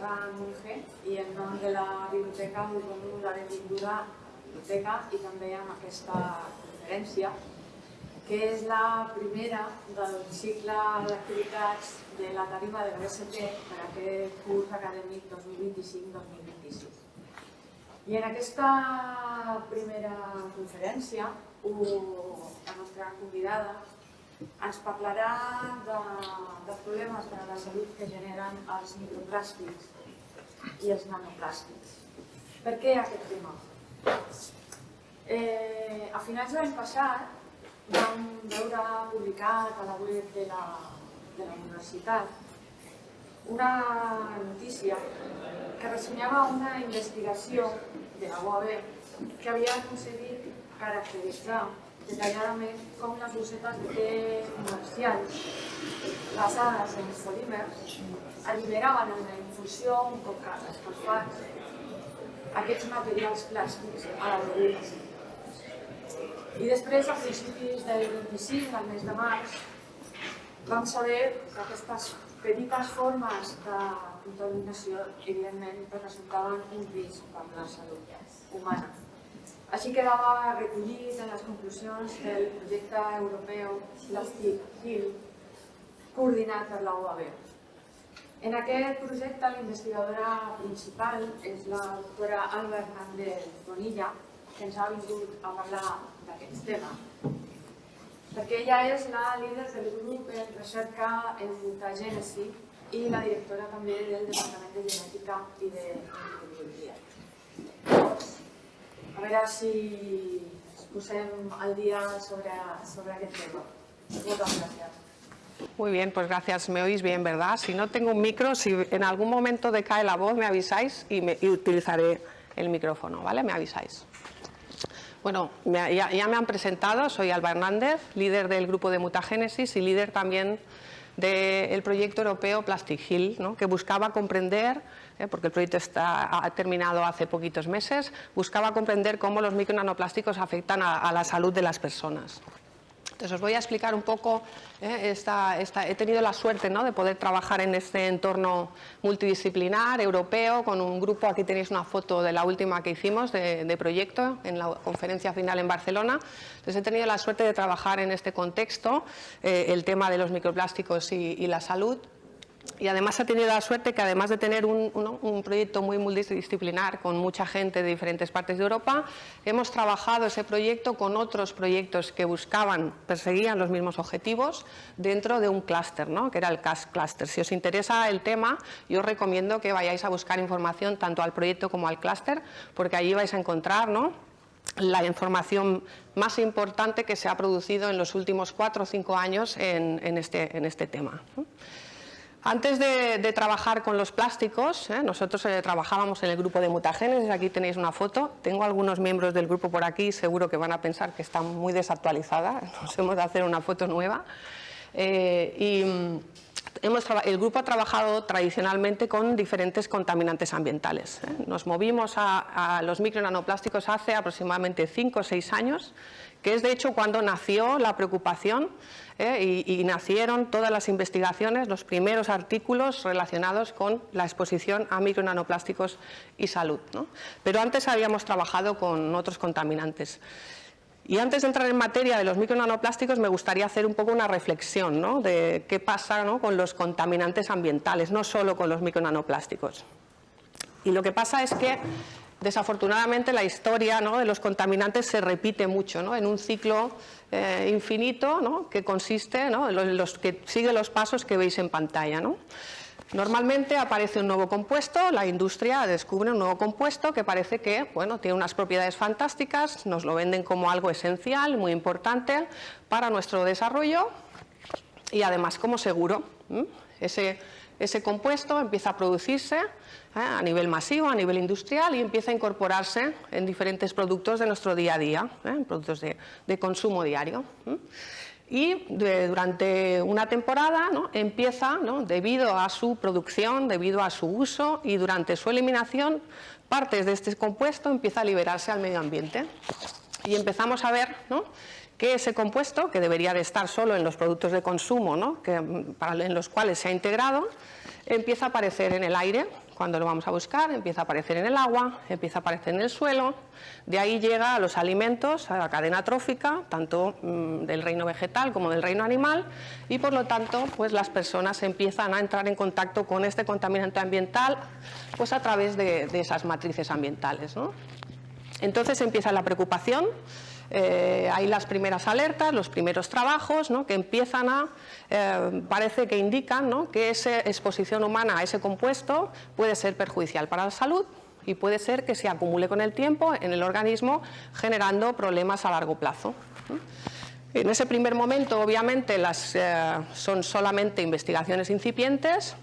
Joan Monge i en nom de la biblioteca us dono la benvinguda a la biblioteca i també a aquesta conferència, que és la primera del cicle d'activitats de la tarima de l'EST per a aquest curs acadèmic 2025-2026. I en aquesta primera conferència, la nostra convidada ens parlarà dels problemes de la salut que generen els microplàstics i els nanoplàstics. Per què aquest tema? A finals de l'any passat vam veure publicat a la web de la universitat una notícia que ressenyava una investigació de la UAB que havia aconseguit caracteritzar detalladament com les bossetes de té comercials basades en polímers alliberaven en la infusió, un cop escalfats, aquests materials plàstics a la beguda. I després, a principis del 25, al mes de març, vam saber que aquestes petites formes de contaminació, evidentment, resultaven un risc per la salut humana. Així quedava recollit en les conclusions del projecte europeu Plastic Hill, coordinat per la UAB. En aquest projecte, la investigadora principal és la doctora Alba Hernández Bonilla, que ens ha vingut a parlar d'aquest tema, perquè ella és la líder del grup en recerca en mutagènesi i la directora també del Departament de Genètica i de Microbiologia. A veure si ens posem al día sobre aquest tema. Muchas gracias. Muy bien, pues gracias. ¿Me oís bien, verdad? Si no tengo un micro, si en algún momento decae la voz, me avisáis y utilizaré el micrófono, ¿vale? Me avisáis. Bueno, ya me han presentado, soy Alba Hernández, líder del grupo de mutagénesis y líder también del proyecto europeo Plastic Hill, ¿no? Que buscaba comprender, porque el proyecto ha terminado hace poquitos meses, buscaba comprender cómo los micronanoplásticos afectan a la salud de las personas. Entonces os voy a explicar un poco, he tenido la suerte, ¿no?, de poder trabajar en este entorno multidisciplinar, europeo, con un grupo, aquí tenéis una foto de la última que hicimos de proyecto en la conferencia final en Barcelona. Entonces he tenido la suerte de trabajar en este contexto, el tema de los microplásticos y la salud. Y además he tenido la suerte que, además de tener un proyecto muy multidisciplinar con mucha gente de diferentes partes de Europa, hemos trabajado ese proyecto con otros proyectos que perseguían los mismos objetivos dentro de un clúster, ¿no?, que era el CAS Cluster. Si os interesa el tema, yo os recomiendo que vayáis a buscar información tanto al proyecto como al clúster, porque allí vais a encontrar, ¿no?, la información más importante que se ha producido en los últimos 4 o 5 años en este tema, ¿no? Antes de trabajar con los plásticos, nosotros trabajábamos en el grupo de mutagénesis, aquí tenéis una foto, tengo algunos miembros del grupo por aquí, seguro que van a pensar que está muy desactualizada, nos hemos de hacer una foto nueva. El grupo ha trabajado tradicionalmente con diferentes contaminantes ambientales. Nos movimos a los micronanoplásticos hace aproximadamente 5 o 6 años, que es de hecho cuando nació la preocupación y nacieron todas las investigaciones, los primeros artículos relacionados con la exposición a micronanoplásticos y salud, ¿no? Pero antes habíamos trabajado con otros contaminantes. Y antes de entrar en materia de los micronanoplásticos, me gustaría hacer un poco una reflexión, ¿no?, de qué pasa, ¿no?, con los contaminantes ambientales, no solo con los micronanoplásticos. Y lo que pasa es que, desafortunadamente, la historia, ¿no?, de los contaminantes se repite mucho, ¿no?, en un ciclo infinito, ¿no?, que consiste, ¿no?, que sigue los pasos que veis en pantalla, ¿no? Normalmente aparece un nuevo compuesto, la industria descubre un nuevo compuesto que parece que, bueno, tiene unas propiedades fantásticas, nos lo venden como algo esencial, muy importante para nuestro desarrollo y además como seguro. Ese compuesto empieza a producirse a nivel masivo, a nivel industrial, y empieza a incorporarse en diferentes productos de nuestro día a día, productos de consumo diario. Y durante una temporada, ¿no?, empieza, ¿no?, debido a su producción, debido a su uso y durante su eliminación, partes de este compuesto empieza a liberarse al medio ambiente. Y empezamos a ver, ¿no?, que ese compuesto, que debería de estar solo en los productos de consumo, ¿no?, en los cuales se ha integrado, empieza a aparecer en el aire cuando lo vamos a buscar, empieza a aparecer en el agua, empieza a aparecer en el suelo, de ahí llega a los alimentos, a la cadena trófica, tanto del reino vegetal como del reino animal, y por lo tanto pues las personas empiezan a entrar en contacto con este contaminante ambiental pues a través de esas matrices ambientales, ¿no? Entonces empieza la preocupación. Hay las primeras alertas, los primeros trabajos, ¿no?, que empiezan a, parece que indican, ¿no?, que esa exposición humana a ese compuesto puede ser perjudicial para la salud y puede ser que se acumule con el tiempo en el organismo generando problemas a largo plazo. En ese primer momento, obviamente, son solamente investigaciones incipientes.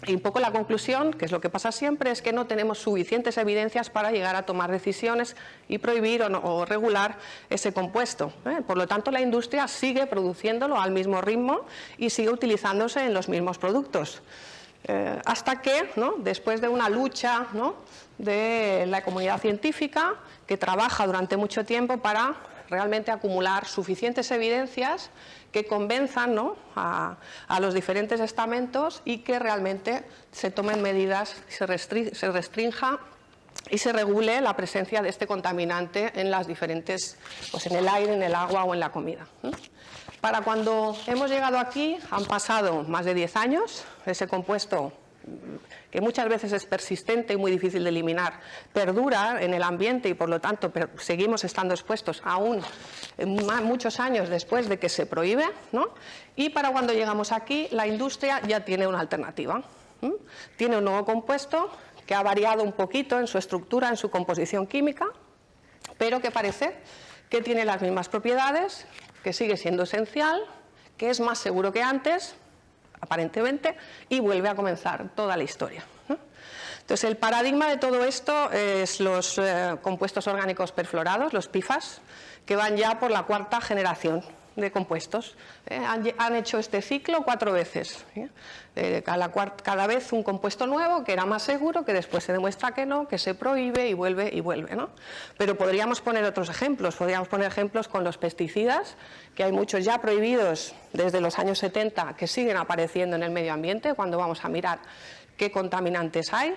Y un poco la conclusión, que es lo que pasa siempre, es que no tenemos suficientes evidencias para llegar a tomar decisiones y prohibir o regular ese compuesto. Por lo tanto, la industria sigue produciéndolo al mismo ritmo y sigue utilizándose en los mismos productos. Hasta que, ¿no?, después de una lucha, ¿no?, de la comunidad científica, que trabaja durante mucho tiempo para realmente acumular suficientes evidencias que convenzan, ¿no?, a los diferentes estamentos y que realmente se tomen medidas, se restrinja y se regule la presencia de este contaminante en las diferentes, pues en el aire, en el agua o en la comida. Para cuando hemos llegado aquí han pasado más de 10 años, ese compuesto, que muchas veces es persistente y muy difícil de eliminar, perdura en el ambiente y por lo tanto seguimos estando expuestos aún muchos años después de que se prohíbe, ¿no? Y para cuando llegamos aquí la industria ya tiene una alternativa. Tiene un nuevo compuesto que ha variado un poquito en su estructura, en su composición química, pero que parece que tiene las mismas propiedades, que sigue siendo esencial, que es más seguro que antes, aparentemente, y vuelve a comenzar toda la historia. Entonces, el paradigma de todo esto es los compuestos orgánicos perfluorados, los PFAS, que van ya por la 4ª generación de compuestos. Han hecho este ciclo 4 veces. Cada vez un compuesto nuevo que era más seguro, que después se demuestra que no, que se prohíbe y vuelve, ¿no? Pero podríamos poner otros ejemplos. Podríamos poner ejemplos con los pesticidas, que hay muchos ya prohibidos desde los años 70 que siguen apareciendo en el medio ambiente cuando vamos a mirar qué contaminantes hay.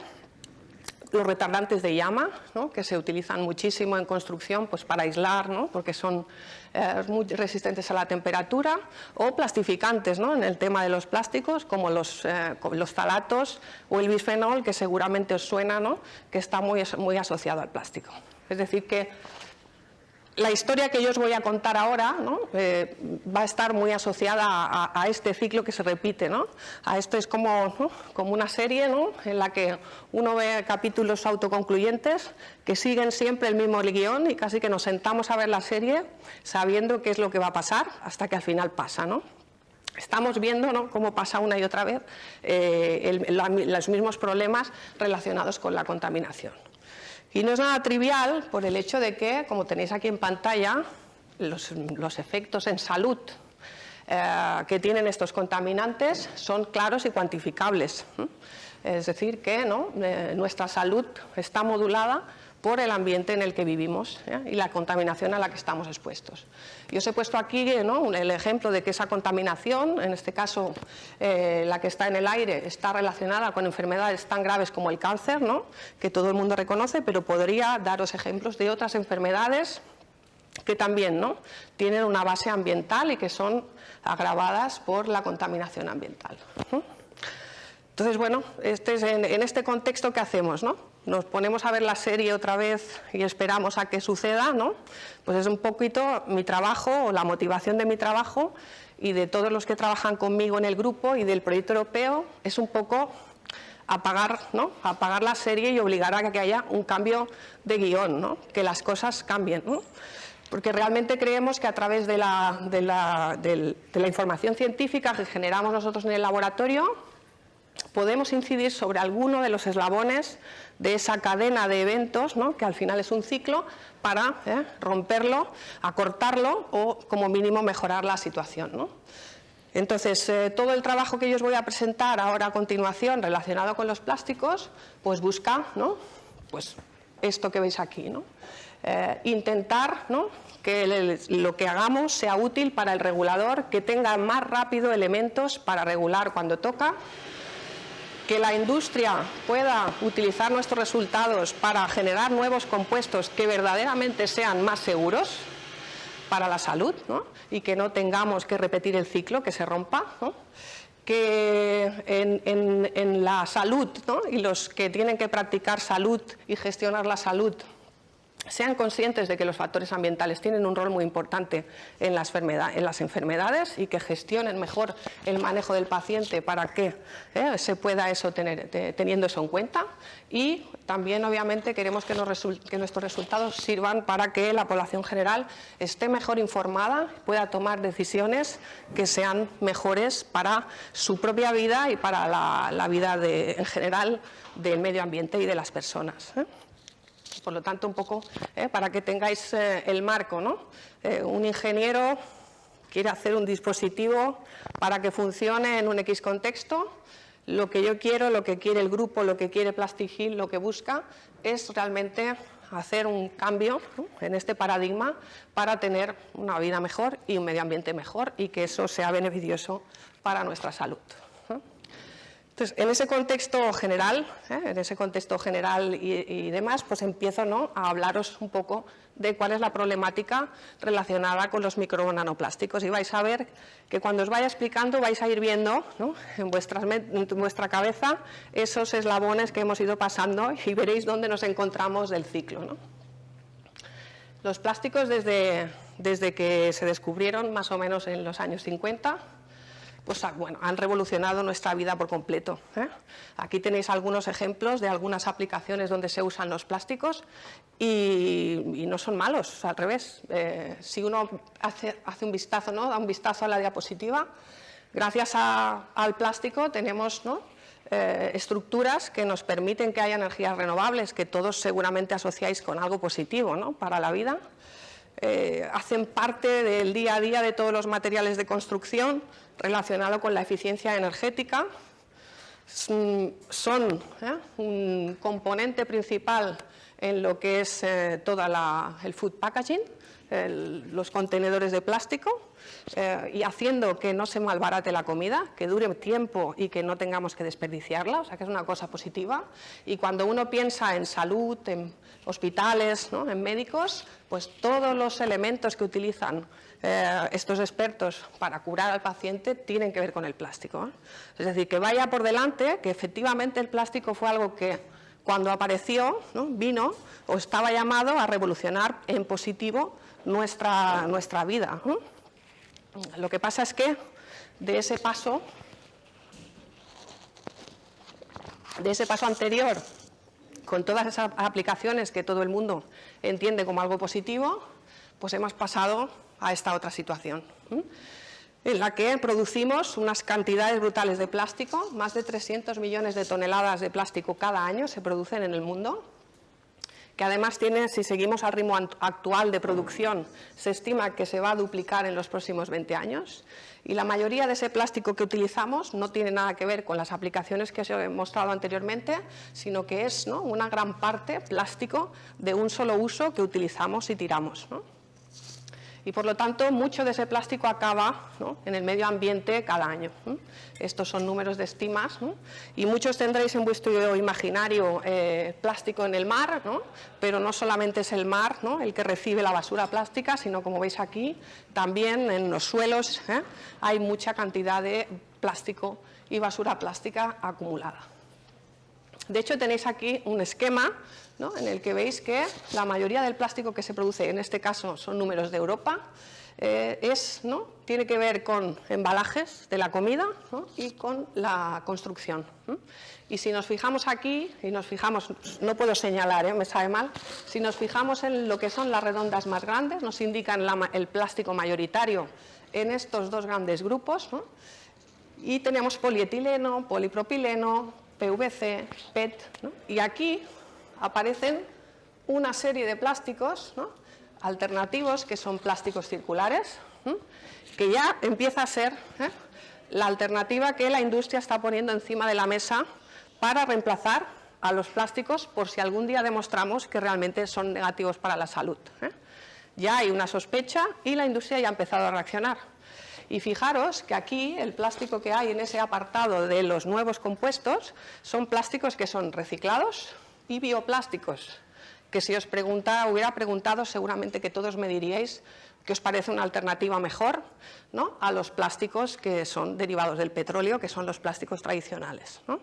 Los retardantes de llama, ¿no?, que se utilizan muchísimo en construcción pues para aislar, ¿no?, porque son muy resistentes a la temperatura, o plastificantes, ¿no?, en el tema de los plásticos, como los ftalatos o el bisfenol, que seguramente os suena, ¿no?, que está muy asociado al plástico. Es decir, que la historia que yo os voy a contar ahora, ¿no?, va a estar muy asociada a este ciclo que se repite, ¿no? A esto es como, ¿no?, como una serie, ¿no?, en la que uno ve capítulos autoconcluyentes que siguen siempre el mismo guión y casi que nos sentamos a ver la serie sabiendo qué es lo que va a pasar hasta que al final pasa, ¿no? Estamos viendo, ¿no?, cómo pasa una y otra vez los mismos problemas relacionados con la contaminación. Y no es nada trivial por el hecho de que, como tenéis aquí en pantalla, los efectos en salud que tienen estos contaminantes son claros y cuantificables. Es decir, que, ¿no?, nuestra salud está modulada por el ambiente en el que vivimos, y la contaminación a la que estamos expuestos. Yo os he puesto aquí, ¿no?, el ejemplo de que esa contaminación, en este caso la que está en el aire, está relacionada con enfermedades tan graves como el cáncer, ¿no?, que todo el mundo reconoce, pero podría daros ejemplos de otras enfermedades que también, ¿no?, tienen una base ambiental y que son agravadas por la contaminación ambiental. Entonces, bueno, en este contexto, ¿qué hacemos, no? Nos ponemos a ver la serie otra vez y esperamos a que suceda, ¿no? Pues es un poquito mi trabajo, o la motivación de mi trabajo y de todos los que trabajan conmigo en el grupo y del proyecto europeo, es un poco apagar, ¿no?, apagar la serie y obligar a que haya un cambio de guión, ¿no?, que las cosas cambien, ¿no? Porque realmente creemos que a través de la información científica que generamos nosotros en el laboratorio, podemos incidir sobre alguno de los eslabones de esa cadena de eventos, ¿no?, que al final es un ciclo, para romperlo, acortarlo o como mínimo mejorar la situación, ¿no? Entonces, todo el trabajo que yo os voy a presentar ahora a continuación relacionado con los plásticos, pues busca, ¿no?, pues esto que veis aquí, ¿no? Intentar, ¿no?, que lo que hagamos sea útil para el regulador, que tenga más rápido elementos para regular cuando toca que la industria pueda utilizar nuestros resultados para generar nuevos compuestos que verdaderamente sean más seguros para la salud, ¿no? Y que no tengamos que repetir el ciclo, que se rompa, ¿no? Que en la salud, ¿no? Y los que tienen que practicar salud y gestionar la salud sean conscientes de que los factores ambientales tienen un rol muy importante en las enfermedades y que gestionen mejor el manejo del paciente para que se pueda eso teniendo eso en cuenta. Y también, obviamente, queremos que nuestros resultados sirvan para que la población general esté mejor informada, pueda tomar decisiones que sean mejores para su propia vida y para la vida en general del medio ambiente y de las personas. Por lo tanto, un poco para que tengáis el marco, ¿no? Un ingeniero quiere hacer un dispositivo para que funcione en un X contexto. Lo que yo quiero, lo que quiere el grupo, lo que quiere Plastic Hill, lo que busca es realmente hacer un cambio, ¿no? En este paradigma para tener una vida mejor y un medio ambiente mejor y que eso sea beneficioso para nuestra salud. Entonces, en ese contexto general, y demás, pues empiezo, ¿no?, a hablaros un poco de cuál es la problemática relacionada con los micronanoplásticos y vais a ver que cuando os vaya explicando vais a ir viendo, ¿no?, en vuestra cabeza esos eslabones que hemos ido pasando y veréis dónde nos encontramos del ciclo, ¿no? Los plásticos desde que se descubrieron más o menos en los años 50, pues bueno, han revolucionado nuestra vida por completo. Aquí tenéis algunos ejemplos de algunas aplicaciones donde se usan los plásticos y no son malos, al revés. Si uno hace un vistazo, ¿no?, da un vistazo a la diapositiva, gracias al plástico tenemos, ¿no?, estructuras que nos permiten que haya energías renovables, que todos seguramente asociáis con algo positivo, ¿no?, para la vida. Hacen parte del día a día de todos los materiales de construcción relacionado con la eficiencia energética. Son un componente principal en lo que es todo el food packaging, los contenedores de plástico, y haciendo que no se malbarate la comida, que dure tiempo y que no tengamos que desperdiciarla, o sea que es una cosa positiva. Y cuando uno piensa en salud, en hospitales, ¿no?, en médicos, pues todos los elementos que utilizan estos expertos para curar al paciente tienen que ver con el plástico. Es decir, que vaya por delante que efectivamente el plástico fue algo que cuando apareció, ¿no?, vino o estaba llamado a revolucionar en positivo nuestra vida, ¿no? Lo que pasa es que de ese paso anterior, con todas esas aplicaciones que todo el mundo entiende como algo positivo, pues hemos pasado a esta otra situación, en la que producimos unas cantidades brutales de plástico, más de 300 millones de toneladas de plástico cada año se producen en el mundo, que además tiene, si seguimos al ritmo actual de producción, se estima que se va a duplicar en los próximos 20 años, y la mayoría de ese plástico que utilizamos no tiene nada que ver con las aplicaciones que os he mostrado anteriormente, sino que es, ¿no?, una gran parte plástico de un solo uso que utilizamos y tiramos, ¿no? Y por lo tanto mucho de ese plástico acaba, ¿no?, en el medio ambiente cada año. Estos son números de estimas, ¿no?, y muchos tendréis en vuestro imaginario plástico en el mar, ¿no?, pero no solamente es el mar, ¿no?, el que recibe la basura plástica, sino, como veis aquí, también en los suelos hay mucha cantidad de plástico y basura plástica acumulada. De hecho, tenéis aquí un esquema, ¿no?, en el que veis que la mayoría del plástico que se produce, en este caso son números de Europa, ¿no?, tiene que ver con embalajes de la comida, ¿no?, y con la construcción. Y si nos fijamos aquí, no puedo señalar, me sabe mal, si nos fijamos en lo que son las redondas más grandes, nos indican el plástico mayoritario en estos dos grandes grupos, ¿no?, y tenemos polietileno, polipropileno, PVC, PET, ¿no?, y aquí aparecen una serie de plásticos, ¿no?, alternativos, que son plásticos circulares, que ya empieza a ser la alternativa que la industria está poniendo encima de la mesa para reemplazar a los plásticos por si algún día demostramos que realmente son negativos para la salud. Ya hay una sospecha y la industria ya ha empezado a reaccionar. Y fijaros que aquí el plástico que hay en ese apartado de los nuevos compuestos son plásticos que son reciclados y bioplásticos, que si os hubiera preguntado seguramente que todos me diríais que os parece una alternativa mejor, ¿no?, a los plásticos que son derivados del petróleo, que son los plásticos tradicionales, ¿no?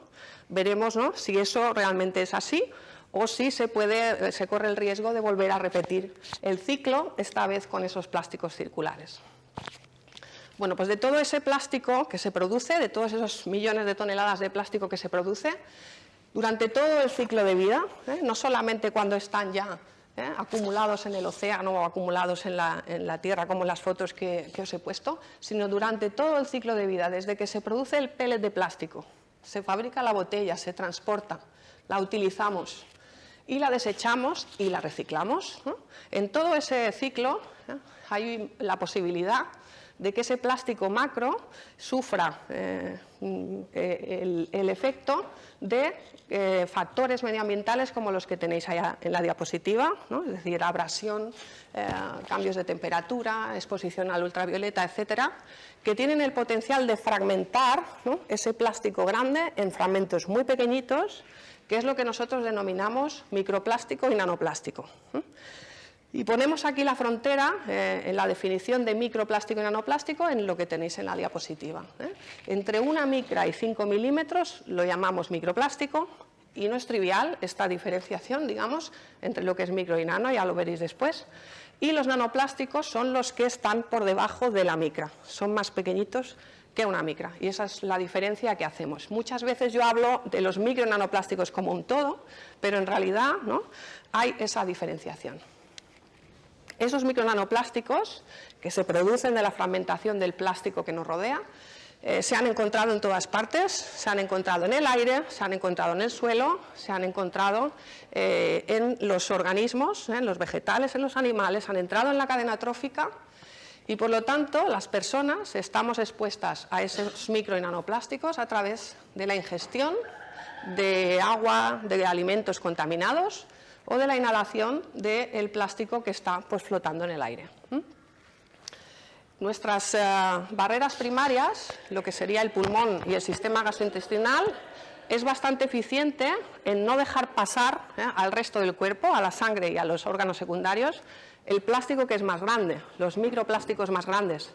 Veremos, ¿no?, si eso realmente es así o si se corre el riesgo de volver a repetir el ciclo, esta vez con esos plásticos circulares. Bueno, pues de todo ese plástico que se produce, de todos esos millones de toneladas de plástico que se produce, durante todo el ciclo de vida, no solamente cuando están ya acumulados en el océano o acumulados en la tierra, como en las fotos que os he puesto, sino durante todo el ciclo de vida, desde que se produce el pellet de plástico, se fabrica la botella, se transporta, la utilizamos y la desechamos y la reciclamos, ¿no? En todo ese ciclo hay la posibilidad de que ese plástico macro sufra el efecto de factores medioambientales como los que tenéis allá en la diapositiva, ¿no?, es decir, abrasión, cambios de temperatura, exposición al ultravioleta, etcétera, que tienen el potencial de fragmentar, ¿no?, ese plástico grande en fragmentos muy pequeñitos, que es lo que nosotros denominamos microplástico y nanoplástico. Y ponemos aquí la frontera en la definición de microplástico y nanoplástico en lo que tenéis en la diapositiva. Entre 1 micra y 5 milímetros lo llamamos microplástico, y no es trivial esta diferenciación, digamos, entre lo que es micro y nano, ya lo veréis después. Y los nanoplásticos son los que están por debajo de la micra, son más pequeñitos que una micra, y esa es la diferencia que hacemos. Muchas veces yo hablo de los micro y nanoplásticos como un todo, pero en realidad, ¿no?, hay esa diferenciación. Esos micronanoplásticos que se producen de la fragmentación del plástico que nos rodea se han encontrado en todas partes, se han encontrado en el aire, se han encontrado en el suelo, se han encontrado en los organismos, en los vegetales, en los animales, han entrado en la cadena trófica y por lo tanto las personas estamos expuestas a esos micro y nanoplásticos a través de la ingestión de agua, de alimentos contaminados, o de la inhalación del plástico que está, pues, flotando en el aire. Nuestras barreras primarias, lo que sería el pulmón y el sistema gastrointestinal, es bastante eficiente en no dejar pasar al resto del cuerpo, a la sangre y a los órganos secundarios, el plástico que es más grande, los microplásticos más grandes,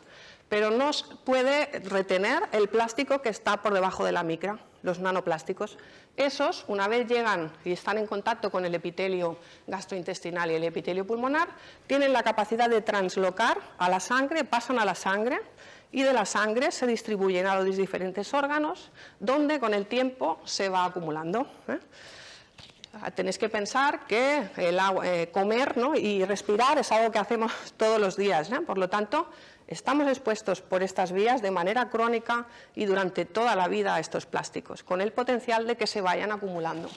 pero no puede retener el plástico que está por debajo de la micra, los nanoplásticos. Esos, una vez llegan y están en contacto con el epitelio gastrointestinal y el epitelio pulmonar, tienen la capacidad de translocar a la sangre, pasan a la sangre y de la sangre se distribuyen a los diferentes órganos, donde con el tiempo se va acumulando. Tenéis que pensar que comer, ¿no?, y respirar es algo que hacemos todos los días, ¿no? Por lo tanto, estamos expuestos por estas vías de manera crónica y durante toda la vida a estos plásticos, con el potencial de que se vayan acumulando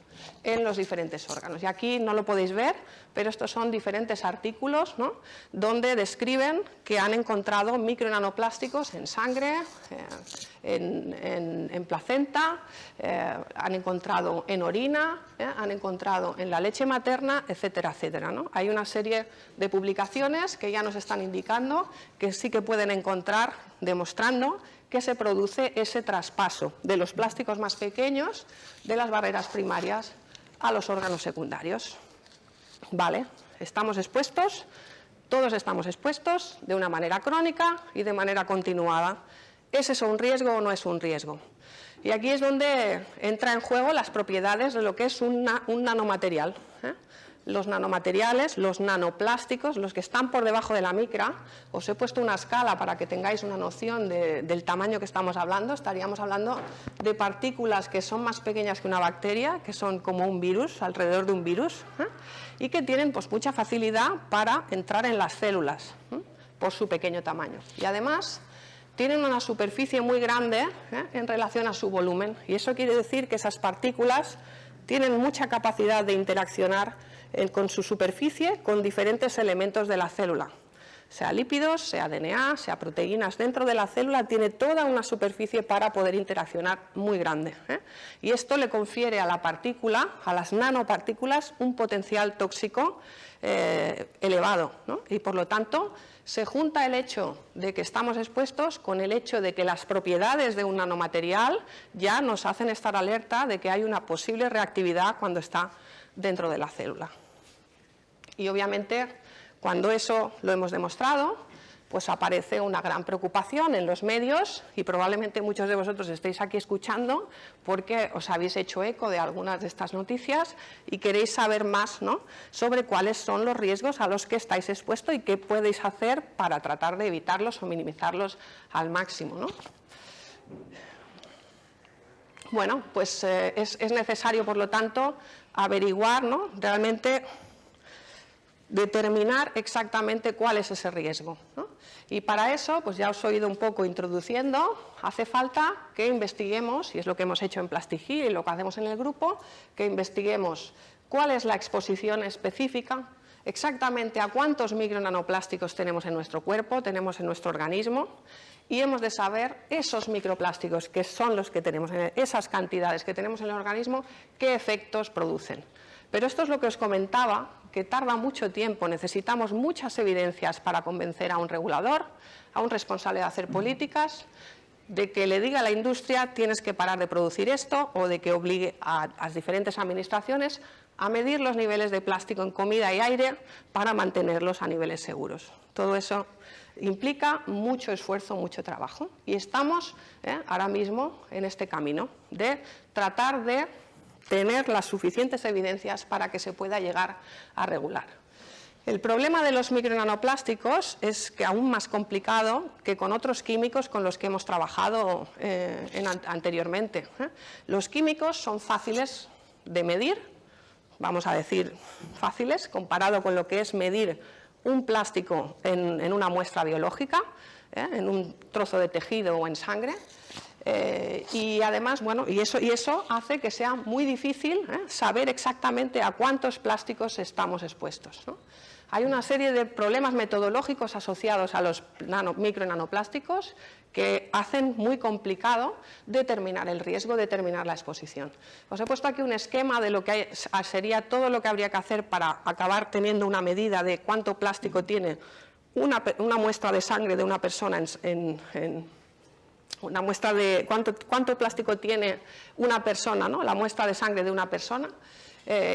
en los diferentes órganos. Y aquí no lo podéis ver, pero estos son diferentes artículos, ¿no?, donde describen que han encontrado micro y nanoplásticos en sangre, en placenta, han encontrado en orina, han encontrado en la leche materna, etcétera, etcétera, ¿no? Hay una serie de publicaciones que ya nos están indicando que sí que pueden encontrar, demostrando que se produce ese traspaso de los plásticos más pequeños de las barreras primarias a los órganos secundarios. Vale, estamos expuestos, todos estamos expuestos de una manera crónica y de manera continuada. ¿Es eso un riesgo o no es un riesgo? Y aquí es donde entra en juego las propiedades de lo que es un nanomaterial. Los nanomateriales, los nanoplásticos, los que están por debajo de la micra, os he puesto una escala para que tengáis una noción del tamaño que estamos hablando. Estaríamos hablando de partículas que son más pequeñas que una bacteria, que son como un virus, alrededor de un virus, y que tienen, pues, mucha facilidad para entrar en las células, por su pequeño tamaño. Y además tienen una superficie muy grande en relación a su volumen, y eso quiere decir que esas partículas tienen mucha capacidad de interaccionar con su superficie, con diferentes elementos de la célula. sea lípidos, sea DNA, sea proteínas. Dentro de la célula tiene toda una superficie para poder interaccionar muy grande, ¿eh? Y esto le confiere a la partícula, a las nanopartículas, un potencial tóxico elevado, ¿no? Y por lo tanto se junta el hecho de que estamos expuestos con el hecho de que las propiedades de un nanomaterial ya nos hacen estar alerta de que hay una posible reactividad cuando está dentro de la célula. Y obviamente cuando eso lo hemos demostrado, pues aparece una gran preocupación en los medios y probablemente muchos de vosotros estéis aquí escuchando porque os habéis hecho eco de algunas de estas noticias y queréis saber más, ¿no?, sobre cuáles son los riesgos a los que estáis expuestos y qué podéis hacer para tratar de evitarlos o minimizarlos al máximo, ¿no? Bueno, pues es necesario, por lo tanto, averiguar, ¿no?, realmente determinar exactamente cuál es ese riesgo, ¿no? Y para eso, pues ya os he ido un poco introduciendo, hace falta que investiguemos, y es lo que hemos hecho en Plastigil y lo que hacemos en el grupo, que investiguemos cuál es la exposición específica, exactamente a cuántos micronanoplásticos tenemos en nuestro cuerpo, tenemos en nuestro organismo, y hemos de saber esos microplásticos que son los que tenemos, esas cantidades que tenemos en el organismo, qué efectos producen. Pero esto es lo que os comentaba, que tarda mucho tiempo, necesitamos muchas evidencias para convencer a un regulador, a un responsable de hacer políticas, de que le diga a la industria tienes que parar de producir esto o de que obligue a las diferentes administraciones a medir los niveles de plástico en comida y aire para mantenerlos a niveles seguros. Todo eso implica mucho esfuerzo, mucho trabajo y estamos ahora mismo en este camino de tratar de tener las suficientes evidencias para que se pueda llegar a regular. El problema de los micronanoplásticos es que aún más complicado que con otros químicos con los que hemos trabajado anteriormente. Los químicos son fáciles de medir, vamos a decir fáciles, comparado con lo que es medir un plástico en una muestra biológica, en un trozo de tejido o en sangre. Y además, bueno, y eso hace que sea muy difícil saber exactamente a cuántos plásticos estamos expuestos, ¿no? Hay una serie de problemas metodológicos asociados a los micronanoplásticos que hacen muy complicado determinar el riesgo, determinar la exposición. Os he puesto aquí un esquema de lo que sería todo lo que habría que hacer para acabar teniendo una medida de cuánto plástico tiene una muestra de sangre de una persona una muestra de cuánto plástico tiene una persona, ¿no?, la muestra de sangre de una persona.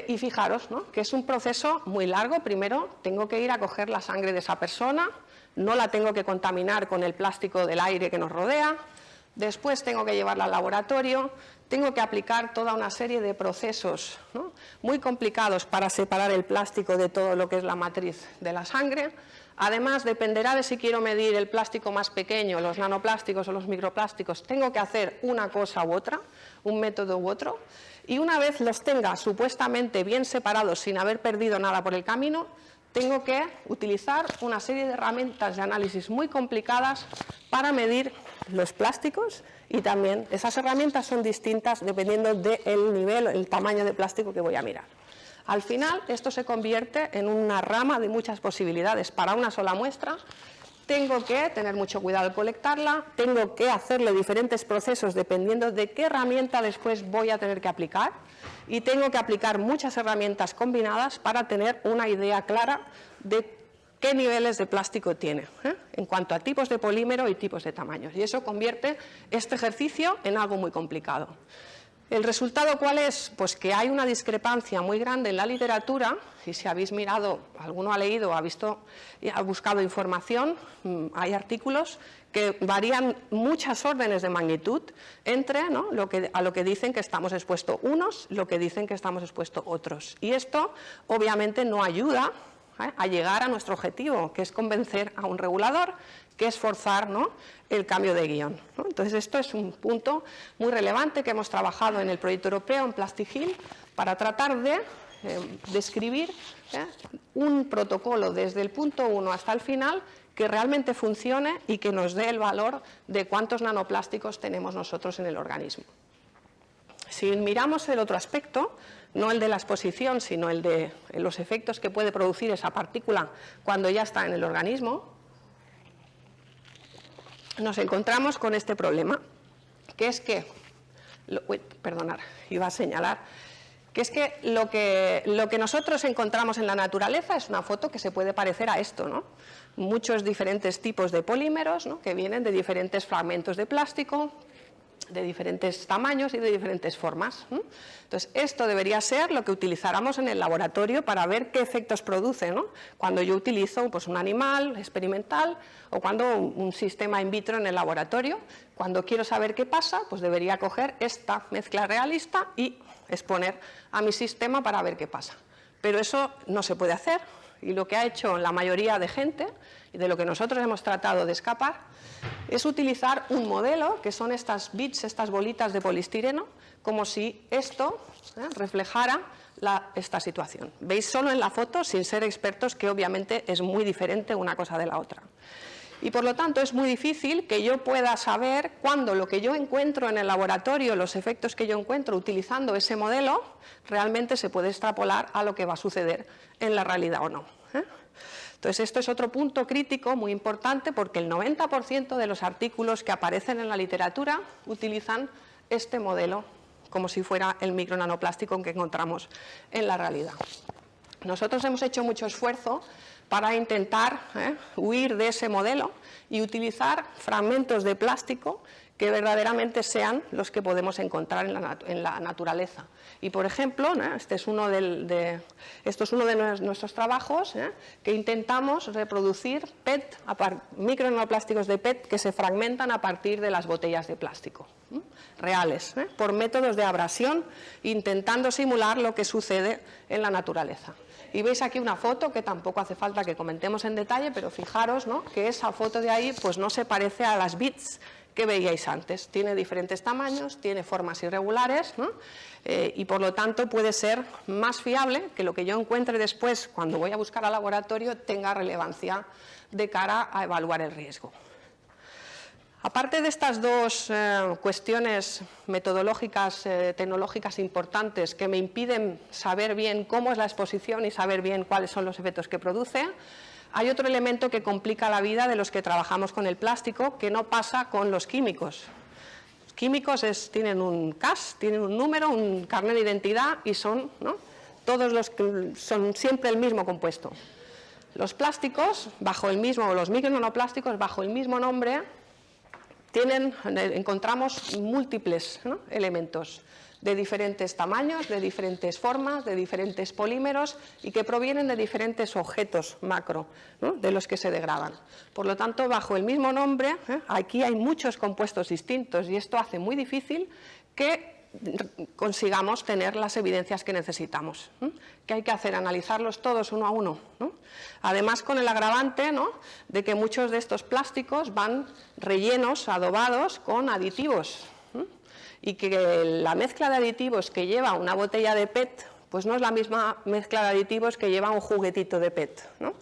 Y fijaros, ¿no?, que es un proceso muy largo. Primero tengo que ir a coger la sangre de esa persona, no la tengo que contaminar con el plástico del aire que nos rodea, después tengo que llevarla al laboratorio, tengo que aplicar toda una serie de procesos, ¿no?, muy complicados para separar el plástico de todo lo que es la matriz de la sangre. Además, dependerá de si quiero medir el plástico más pequeño, los nanoplásticos o los microplásticos, tengo que hacer una cosa u otra, un método u otro, y una vez los tenga supuestamente bien separados sin haber perdido nada por el camino, tengo que utilizar una serie de herramientas de análisis muy complicadas para medir los plásticos y también esas herramientas son distintas dependiendo del nivel, el tamaño de plástico que voy a mirar. Al final, esto se convierte en una rama de muchas posibilidades. Para una sola muestra, tengo que tener mucho cuidado al colectarla, tengo que hacerle diferentes procesos dependiendo de qué herramienta después voy a tener que aplicar y tengo que aplicar muchas herramientas combinadas para tener una idea clara de qué niveles de plástico tiene, en cuanto a tipos de polímero y tipos de tamaños. Y eso convierte este ejercicio en algo muy complicado. ¿El resultado cuál es? Pues que hay una discrepancia muy grande en la literatura, y si habéis mirado, alguno ha leído, ha buscado información, hay artículos que varían muchas órdenes de magnitud entre, ¿no?, a lo que dicen que estamos expuestos unos, lo que dicen que estamos expuestos otros. Y esto obviamente no ayuda a llegar a nuestro objetivo, que es convencer a un regulador, que es forzar, ¿no?, el cambio de guión, ¿no? Entonces, esto es un punto muy relevante que hemos trabajado en el proyecto europeo, en Plastigil, para tratar de describir un protocolo desde el punto 1 hasta el final que realmente funcione y que nos dé el valor de cuántos nanoplásticos tenemos nosotros en el organismo. Si miramos el otro aspecto, no el de la exposición, sino el de los efectos que puede producir esa partícula cuando ya está en el organismo, nos encontramos con este problema, que es que, perdonad, iba a señalar, que es que lo que nosotros encontramos en la naturaleza es una foto que se puede parecer a esto, ¿no? Muchos diferentes tipos de polímeros, ¿no?, que vienen de diferentes fragmentos de plástico, de diferentes tamaños y de diferentes formas. Entonces, esto debería ser lo que utilizáramos en el laboratorio para ver qué efectos produce, ¿no?, cuando yo utilizo pues, un animal experimental o cuando un sistema in vitro en el laboratorio. Cuando quiero saber qué pasa, pues debería coger esta mezcla realista y exponer a mi sistema para ver qué pasa. Pero eso no se puede hacer, y lo que ha hecho la mayoría de gente, y de lo que nosotros hemos tratado de escapar, es utilizar un modelo, que son estas bits, estas bolitas de polistireno, como si esto reflejara esta situación. Veis solo en la foto, sin ser expertos, que obviamente es muy diferente una cosa de la otra. Y por lo tanto es muy difícil que yo pueda saber cuándo lo que yo encuentro en el laboratorio, los efectos que yo encuentro utilizando ese modelo, realmente se puede extrapolar a lo que va a suceder en la realidad o no. Entonces, esto es otro punto crítico muy importante, porque el 90% de los artículos que aparecen en la literatura utilizan este modelo como si fuera el micronanoplástico que encontramos en la realidad. Nosotros hemos hecho mucho esfuerzo para intentar huir de ese modelo y utilizar fragmentos de plástico que verdaderamente sean los que podemos encontrar en la naturaleza. Y, por ejemplo, esto es uno de nuestros trabajos, que intentamos reproducir PET, microplásticos de PET que se fragmentan a partir de las botellas de plástico, reales, por métodos de abrasión, intentando simular lo que sucede en la naturaleza. Y veis aquí una foto que tampoco hace falta que comentemos en detalle, pero fijaros, ¿no?, que esa foto de ahí pues no se parece a las bits que veíais antes. Tiene diferentes tamaños, tiene formas irregulares, ¿no?, y por lo tanto puede ser más fiable que lo que yo encuentre después cuando voy a buscar al laboratorio tenga relevancia de cara a evaluar el riesgo. Aparte de estas dos cuestiones metodológicas, tecnológicas importantes que me impiden saber bien cómo es la exposición y saber bien cuáles son los efectos que produce, hay otro elemento que complica la vida de los que trabajamos con el plástico, que no pasa con los químicos. Los químicos tienen un CAS, tienen un número, un carnet de identidad y son, ¿no?, son siempre el mismo compuesto. Los plásticos, los micronanoplásticos, bajo el mismo nombre, encontramos múltiples, ¿no?, elementos de diferentes tamaños, de diferentes formas, de diferentes polímeros y que provienen de diferentes objetos macro, ¿no?, de los que se degradan. Por lo tanto, bajo el mismo nombre, aquí hay muchos compuestos distintos y esto hace muy difícil que consigamos tener las evidencias que necesitamos. ¿Qué hay que hacer? Analizarlos todos uno a uno, ¿no? Además, con el agravante, ¿no?, de que muchos de estos plásticos van rellenos, adobados con aditivos, y que la mezcla de aditivos que lleva una botella de PET pues no es la misma mezcla de aditivos que lleva un juguetito de PET, ¿no?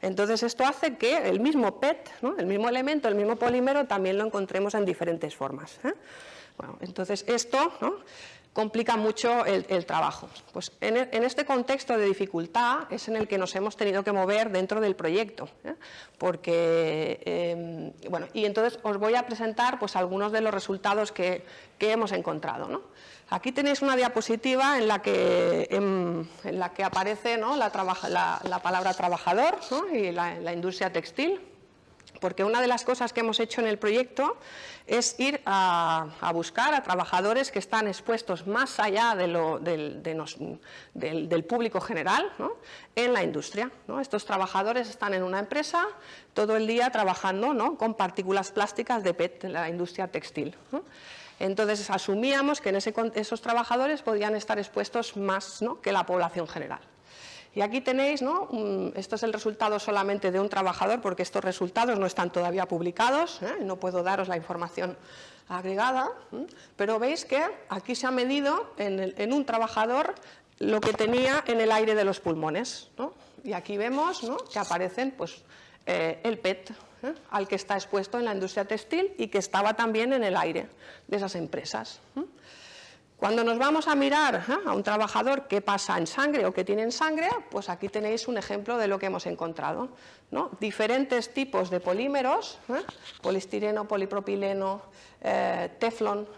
Entonces, esto hace que el mismo PET, ¿no?, el mismo elemento, el mismo polímero, también lo encontremos en diferentes formas. Bueno, entonces, esto, ¿no?, complica mucho el trabajo. Pues en este contexto de dificultad es en el que nos hemos tenido que mover dentro del proyecto, porque, bueno, y entonces os voy a presentar pues algunos de los resultados que hemos encontrado, ¿no? Aquí tenéis una diapositiva en la que aparece, ¿no?, la palabra trabajador, ¿no?, y la industria textil. Porque una de las cosas que hemos hecho en el proyecto es ir a buscar a trabajadores que están expuestos más allá del público general, ¿no?, en la industria, ¿no? Estos trabajadores están en una empresa todo el día trabajando, ¿no?, con partículas plásticas de PET en la industria textil, ¿no? Entonces asumíamos que esos trabajadores podían estar expuestos más, ¿no?, que la población general. Y aquí tenéis, ¿no?, esto es el resultado solamente de un trabajador, porque estos resultados no están todavía publicados, no puedo daros la información agregada, pero veis que aquí se ha medido en un trabajador lo que tenía en el aire de los pulmones, ¿no? Y aquí vemos, ¿no?, que aparecen pues, el PET, al que está expuesto en la industria textil y que estaba también en el aire de esas empresas. Cuando nos vamos a mirar a un trabajador qué pasa en sangre o qué tiene en sangre, pues aquí tenéis un ejemplo de lo que hemos encontrado, ¿no? Diferentes tipos de polímeros, poliestireno, polipropileno, teflón,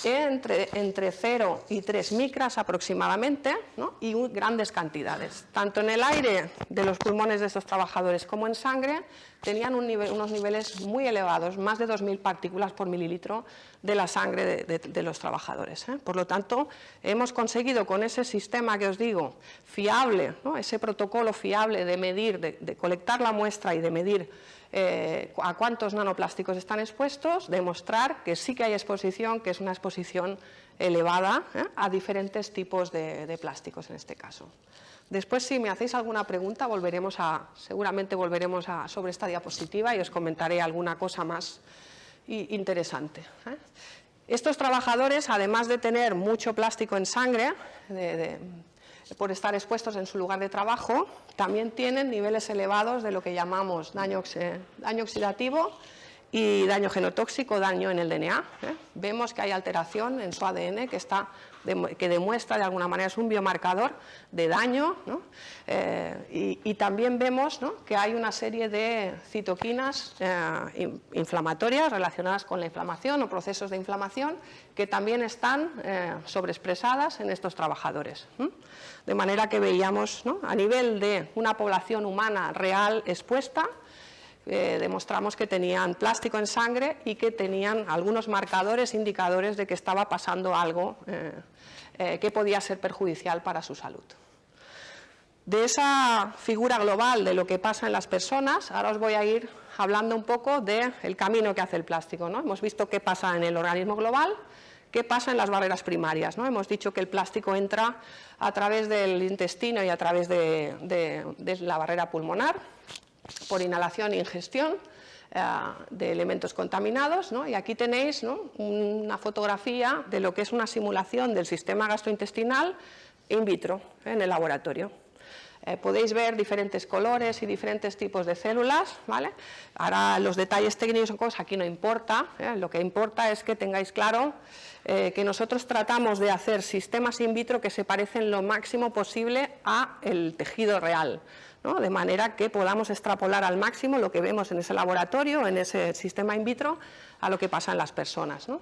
entre 0 y 3 micras aproximadamente, ¿no? Y grandes cantidades. Tanto en el aire de los pulmones de estos trabajadores como en sangre tenían unos niveles muy elevados, más de 2.000 partículas por mililitro de la sangre de los trabajadores. Por lo tanto, hemos conseguido con ese sistema que os digo, fiable, ¿no? Ese protocolo fiable de medir, de colectar la muestra y de medir a cuántos nanoplásticos están expuestos, demostrar que sí que hay exposición, que es una exposición elevada a diferentes tipos de plásticos en este caso. Después, si me hacéis alguna pregunta, seguramente volveremos sobre esta diapositiva y os comentaré alguna cosa más interesante. Estos trabajadores, además de tener mucho plástico en sangre, por estar expuestos en su lugar de trabajo, también tienen niveles elevados de lo que llamamos daño oxidativo y daño genotóxico, daño en el DNA. Vemos que hay alteración en su ADN que demuestra de alguna manera, es un biomarcador de daño, ¿no? Y también vemos, ¿no?, que hay una serie de citoquinas inflamatorias relacionadas con la inflamación o procesos de inflamación que también están sobreexpresadas en estos trabajadores. De manera que veíamos, ¿no?, a nivel de una población humana real expuesta, demostramos que tenían plástico en sangre y que tenían algunos marcadores, indicadores de que estaba pasando algo que podía ser perjudicial para su salud. De esa figura global de lo que pasa en las personas, ahora os voy a ir hablando un poco del camino que hace el plástico, ¿no? Hemos visto qué pasa en el organismo global, qué pasa en las barreras primarias, ¿no? Hemos dicho que el plástico entra a través del intestino y a través de la barrera pulmonar, por inhalación e ingestión de elementos contaminados, ¿no? Y aquí tenéis, ¿no?, una fotografía de lo que es una simulación del sistema gastrointestinal in vitro en el laboratorio. Podéis ver diferentes colores y diferentes tipos de células, ¿vale? Ahora los detalles técnicos son cosas, aquí no importa, lo que importa es que tengáis claro que nosotros tratamos de hacer sistemas in vitro que se parecen lo máximo posible a el tejido real, ¿no? De manera que podamos extrapolar al máximo lo que vemos en ese laboratorio, en ese sistema in vitro, a lo que pasa en las personas, ¿no?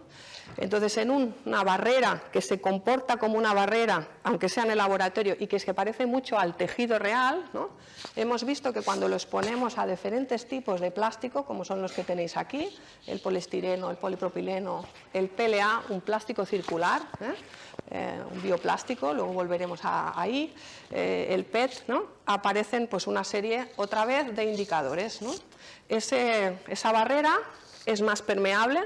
Entonces, en una barrera que se comporta como una barrera, aunque sea en el laboratorio, y que se parece mucho al tejido real, ¿no?, hemos visto que cuando lo exponemos a diferentes tipos de plástico, como son los que tenéis aquí, el poliestireno, el polipropileno, el PLA, un plástico circular, un bioplástico, luego volveremos ahí, el PET, ¿no?, aparecen pues una serie otra vez de indicadores, ¿no? Esa barrera es más permeable,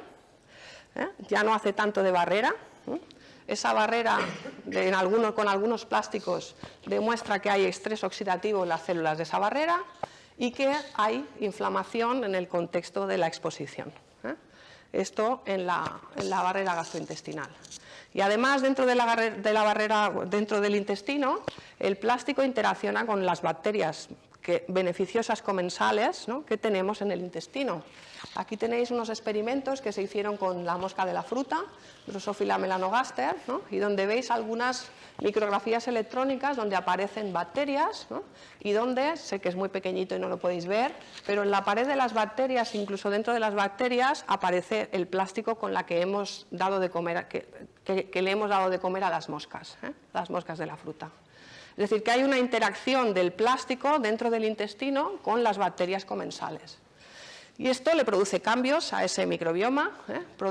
ya no hace tanto de barrera. Esa barrera con algunos plásticos demuestra que hay estrés oxidativo en las células de esa barrera y que hay inflamación en el contexto de la exposición. Esto en la barrera gastrointestinal. Y además, dentro de la barrera, dentro del intestino, el plástico interacciona con las bacterias beneficiosas comensales, ¿no?, que tenemos en el intestino. Aquí tenéis unos experimentos que se hicieron con la mosca de la fruta, Drosophila melanogaster, ¿no?, y donde veis algunas micrografías electrónicas donde aparecen bacterias, ¿no?, y donde, sé que es muy pequeñito y no lo podéis ver, pero en la pared de las bacterias, incluso dentro de las bacterias, aparece el plástico con la que hemos dado de comer, que le hemos dado de comer a las moscas de la fruta. Es decir, que hay una interacción del plástico dentro del intestino con las bacterias comensales. Y esto le produce cambios a ese microbioma,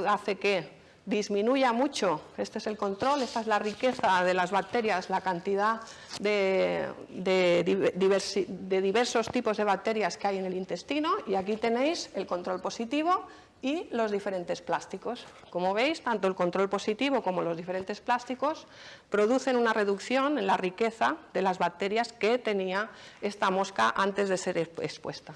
hace que disminuya mucho, este es el control, esta es la riqueza de las bacterias, la cantidad de diversos tipos de bacterias que hay en el intestino, y aquí tenéis el control positivo y los diferentes plásticos. Como veis, tanto el control positivo como los diferentes plásticos producen una reducción en la riqueza de las bacterias que tenía esta mosca antes de ser expuesta.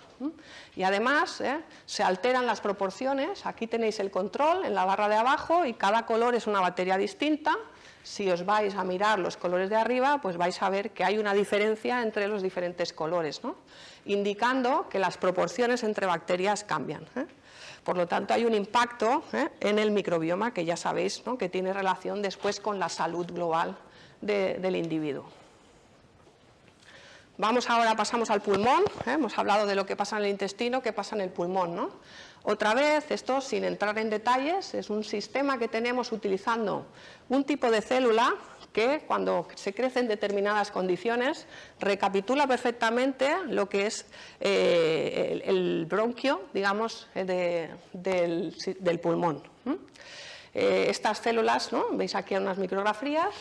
Y además se alteran las proporciones. Aquí tenéis el control en la barra de abajo y cada color es una bacteria distinta. Si os vais a mirar los colores de arriba, pues vais a ver que hay una diferencia entre los diferentes colores, ¿no? Indicando que las proporciones entre bacterias cambian, ¿eh? Por lo tanto, hay un impacto en el microbioma que ya sabéis, ¿no?, que tiene relación después con la salud global del individuo. Pasamos al pulmón, hemos hablado de lo que pasa en el intestino, qué pasa en el pulmón, ¿no? Otra vez, esto sin entrar en detalles, es un sistema que tenemos utilizando un tipo de célula que cuando se crece en determinadas condiciones recapitula perfectamente lo que es el bronquio, digamos, del pulmón. Estas células, ¿no?, veis aquí unas micrografías,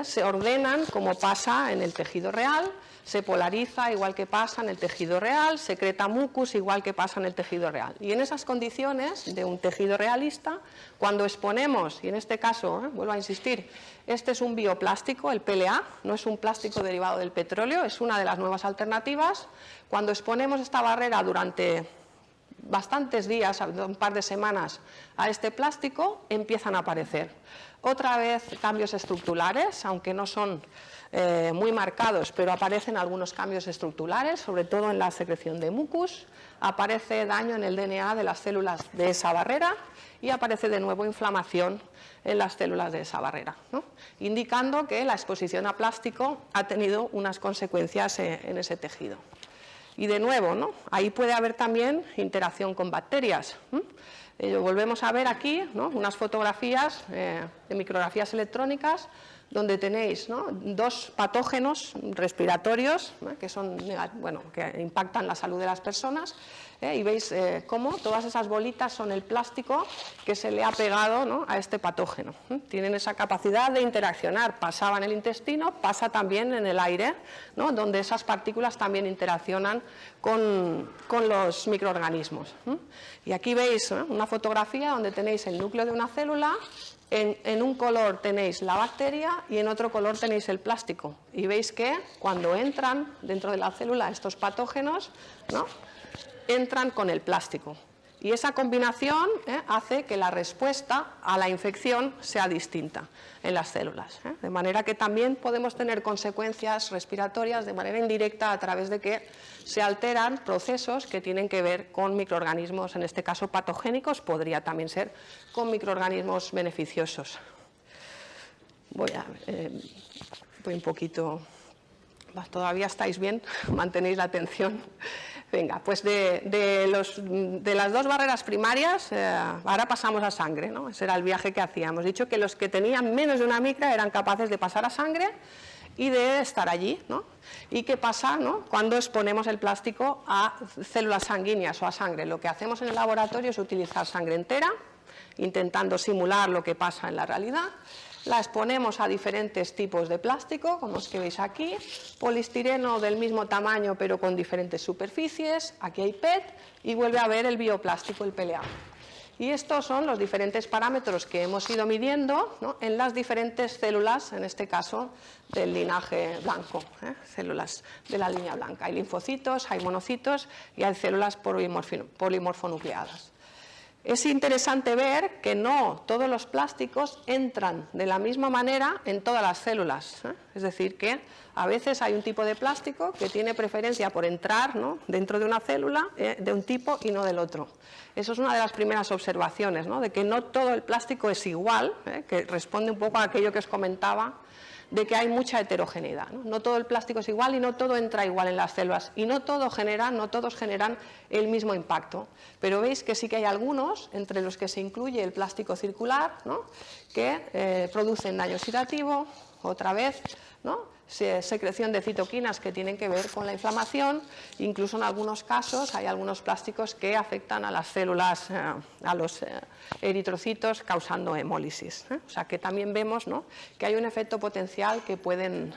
se ordenan como pasa en el tejido real, se polariza igual que pasa en el tejido real, secreta mucus igual que pasa en el tejido real. Y en esas condiciones de un tejido realista, cuando exponemos, y en este caso, vuelvo a insistir, este es un bioplástico, el PLA, no es un plástico derivado del petróleo, es una de las nuevas alternativas. Cuando exponemos esta barrera durante bastantes días, un par de semanas, a este plástico, empiezan a aparecer otra vez cambios estructurales, aunque no son muy marcados, pero aparecen algunos cambios estructurales, sobre todo en la secreción de mucus, aparece daño en el DNA de las células de esa barrera y aparece de nuevo inflamación en las células de esa barrera, ¿no?, indicando que la exposición a plástico ha tenido unas consecuencias en ese tejido. Y de nuevo, ¿no?, ahí puede haber también interacción con bacterias. Volvemos a ver aquí, ¿no?, unas fotografías de micrografías electrónicas donde tenéis, ¿no?, dos patógenos respiratorios, ¿no?, que son, bueno, que impactan la salud de las personas, y veis cómo todas esas bolitas son el plástico que se le ha pegado, ¿no?, a este patógeno. Tienen esa capacidad de interaccionar, pasaba en el intestino, pasa también en el aire, ¿no?, donde esas partículas también interaccionan con los microorganismos. Y aquí veis una fotografía donde tenéis el núcleo de una célula. En un color tenéis la bacteria y en otro color tenéis el plástico. Y veis que cuando entran dentro de la célula estos patógenos, ¿no?, entran con el plástico. Y esa combinación hace que la respuesta a la infección sea distinta en las células. De manera que también podemos tener consecuencias respiratorias de manera indirecta a través de que se alteran procesos que tienen que ver con microorganismos, en este caso patogénicos, podría también ser con microorganismos beneficiosos. Voy un poquito... ¿Todavía estáis bien? ¿Mantenéis la atención? Venga, pues de las dos barreras primarias, ahora pasamos a sangre, ¿no? Ese era el viaje que hacíamos. He dicho que los que tenían menos de una micra eran capaces de pasar a sangre y de estar allí, ¿no? ¿Y qué pasa, ¿no?, cuando exponemos el plástico a células sanguíneas o a sangre? Lo que hacemos en el laboratorio es utilizar sangre entera, intentando simular lo que pasa en la realidad. La exponemos a diferentes tipos de plástico, como los que veis aquí, poliestireno del mismo tamaño pero con diferentes superficies, aquí hay PET y vuelve a ver el bioplástico, el PLA. Y estos son los diferentes parámetros que hemos ido midiendo, ¿no?, en las diferentes células, en este caso del linaje blanco, células de la línea blanca. Hay linfocitos, hay monocitos y hay células polimorfonucleadas. Es interesante ver que no todos los plásticos entran de la misma manera en todas las células, es decir, que a veces hay un tipo de plástico que tiene preferencia por entrar, ¿no?, dentro de una célula de un tipo y no del otro. Eso es una de las primeras observaciones, ¿no?, de que no todo el plástico es igual, que responde un poco a aquello que os comentaba, de que hay mucha heterogeneidad, ¿no? No todo el plástico es igual y no todo entra igual en las células y no todos generan el mismo impacto, pero veis que sí que hay algunos, entre los que se incluye el plástico circular, ¿no?, que producen daño oxidativo, otra vez, ¿no?, secreción de citoquinas que tienen que ver con la inflamación, incluso en algunos casos hay algunos plásticos que afectan a las células, a los eritrocitos, causando hemólisis. O sea que también vemos, ¿no?, que hay un efecto potencial que pueden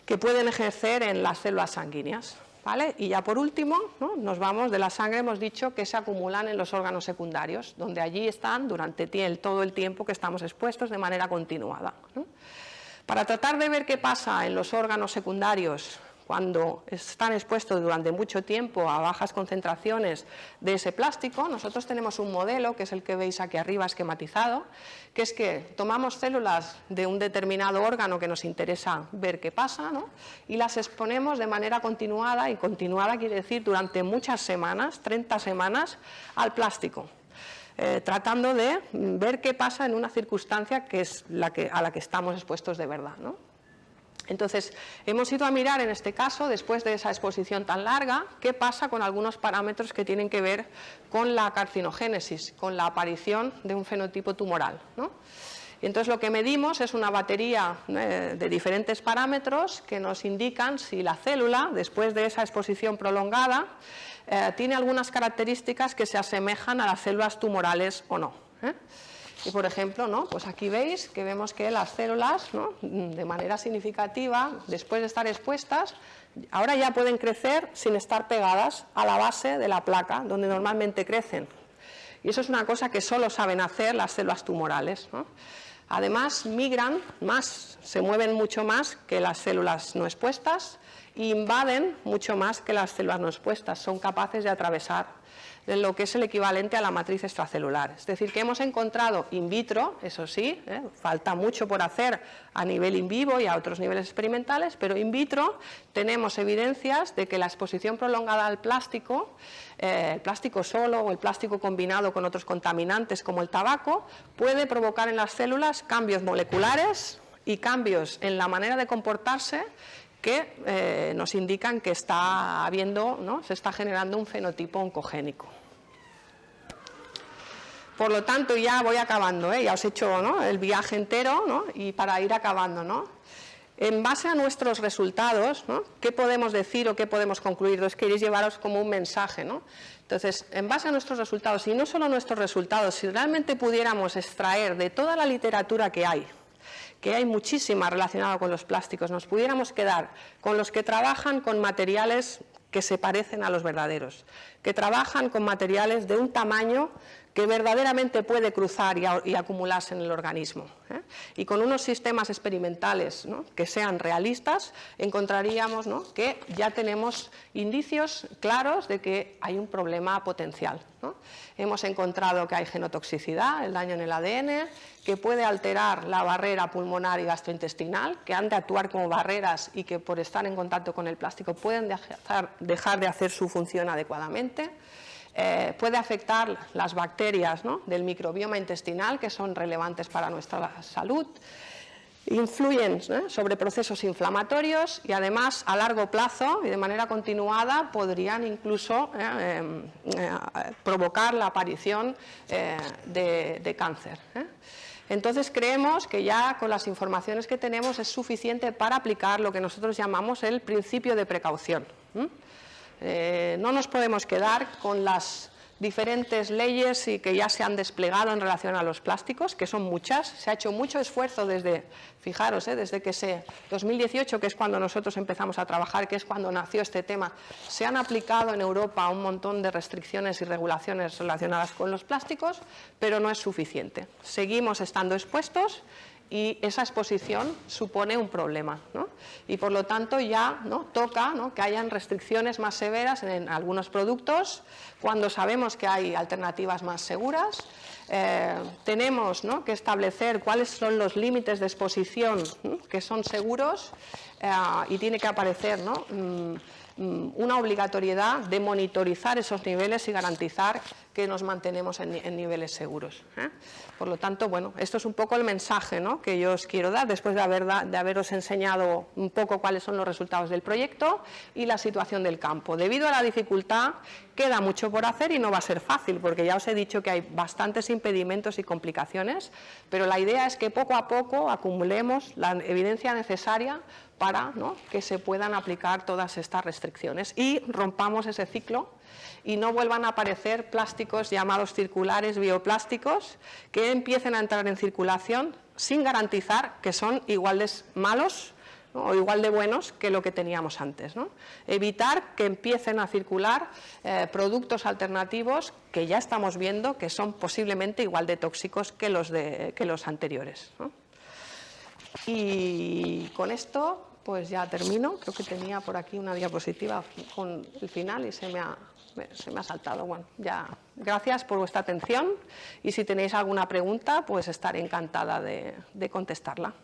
ejercer en las células sanguíneas. ¿Vale? Y ya por último, ¿no?, nos vamos de la sangre, hemos dicho que se acumulan en los órganos secundarios, donde allí están durante todo el tiempo que estamos expuestos de manera continuada, ¿no? Para tratar de ver qué pasa en los órganos secundarios cuando están expuestos durante mucho tiempo a bajas concentraciones de ese plástico, nosotros tenemos un modelo, que es el que veis aquí arriba esquematizado, que es que tomamos células de un determinado órgano que nos interesa ver qué pasa, ¿no? Y las exponemos de manera continuada, y continuada quiere decir durante muchas semanas, 30 semanas, al plástico. Tratando de ver qué pasa en una circunstancia que es a la que estamos expuestos de verdad, ¿no? Entonces, hemos ido a mirar en este caso, después de esa exposición tan larga, qué pasa con algunos parámetros que tienen que ver con la carcinogénesis, con la aparición de un fenotipo tumoral, ¿no? Y entonces lo que medimos es una batería de diferentes parámetros que nos indican si la célula, después de esa exposición prolongada, tiene algunas características que se asemejan a las células tumorales o no. Y por ejemplo, ¿no? Pues aquí veis que vemos que las células, ¿no? De manera significativa, después de estar expuestas, ahora ya pueden crecer sin estar pegadas a la base de la placa, donde normalmente crecen. Y eso es una cosa que solo saben hacer las células tumorales, ¿no? Además, migran más, se mueven mucho más que las células no expuestas e invaden mucho más que las células no expuestas. Son capaces de atravesar lo que es el equivalente a la matriz extracelular. Es decir, que hemos encontrado in vitro, eso sí, falta mucho por hacer a nivel in vivo y a otros niveles experimentales, pero in vitro tenemos evidencias de que la exposición prolongada al plástico, el plástico solo o el plástico combinado con otros contaminantes como el tabaco, puede provocar en las células cambios moleculares y cambios en la manera de comportarse que nos indican que está habiendo, ¿no? Se está generando un fenotipo oncogénico. Por lo tanto, ya voy acabando, ya os he hecho, ¿no? El viaje entero, ¿no? Y para ir acabando, ¿no? En base a nuestros resultados, ¿no? ¿Qué podemos decir o qué podemos concluir? Os queréis llevaros como un mensaje, ¿no? Entonces, en base a nuestros resultados, y no solo nuestros resultados, si realmente pudiéramos extraer de toda la literatura que hay muchísima relacionada con los plásticos, nos pudiéramos quedar con los que trabajan con materiales que se parecen a los verdaderos, que trabajan con materiales de un tamaño que verdaderamente puede cruzar y acumularse en el organismo, y con unos sistemas experimentales, ¿no? Que sean realistas, encontraríamos, ¿no? Que ya tenemos indicios claros de que hay un problema potencial, ¿no? Hemos encontrado que hay genotoxicidad, el daño en el ADN, que puede alterar la barrera pulmonar y gastrointestinal, que han de actuar como barreras y que por estar en contacto con el plástico pueden dejar de hacer su función adecuadamente. Puede afectar las bacterias, ¿no? Del microbioma intestinal, que son relevantes para nuestra salud. Influyen sobre procesos inflamatorios y además a largo plazo y de manera continuada podrían incluso provocar la aparición de cáncer. Entonces creemos que ya con las informaciones que tenemos es suficiente para aplicar lo que nosotros llamamos el principio de precaución. No nos podemos quedar con las diferentes leyes y que ya se han desplegado en relación a los plásticos, que son muchas. Se ha hecho mucho esfuerzo desde, fijaros, desde que 2018, que es cuando nosotros empezamos a trabajar, que es cuando nació este tema, se han aplicado en Europa un montón de restricciones y regulaciones relacionadas con los plásticos, pero no es suficiente. Seguimos estando expuestos y esa exposición supone un problema, ¿no? Y por lo tanto ya, ¿no? Toca, ¿no? Que hayan restricciones más severas en algunos productos cuando sabemos que hay alternativas más seguras. Tenemos, ¿no? Que establecer cuáles son los límites de exposición, ¿no? Que son seguros y tiene que aparecer, ¿no? Una obligatoriedad de monitorizar esos niveles y garantizar que nos mantenemos en niveles seguros. Por lo tanto, bueno, esto es un poco el mensaje, ¿no? Que yo os quiero dar después de haberos enseñado un poco cuáles son los resultados del proyecto y la situación del campo. Debido a la dificultad, queda mucho por hacer y no va a ser fácil, porque ya os he dicho que hay bastantes impedimentos y complicaciones, pero la idea es que poco a poco acumulemos la evidencia necesaria para, ¿no? Que se puedan aplicar todas estas restricciones y rompamos ese ciclo y no vuelvan a aparecer plásticos llamados circulares bioplásticos que empiecen a entrar en circulación sin garantizar que son igual de malos, ¿no? O igual de buenos que lo que teníamos antes, ¿no? Evitar que empiecen a circular productos alternativos que ya estamos viendo que son posiblemente igual de tóxicos que los anteriores, ¿no? Y con esto pues ya termino. Creo que tenía por aquí una diapositiva con el final y se me ha saltado. Bueno, ya, gracias por vuestra atención y si tenéis alguna pregunta, pues estaré encantada de contestarla.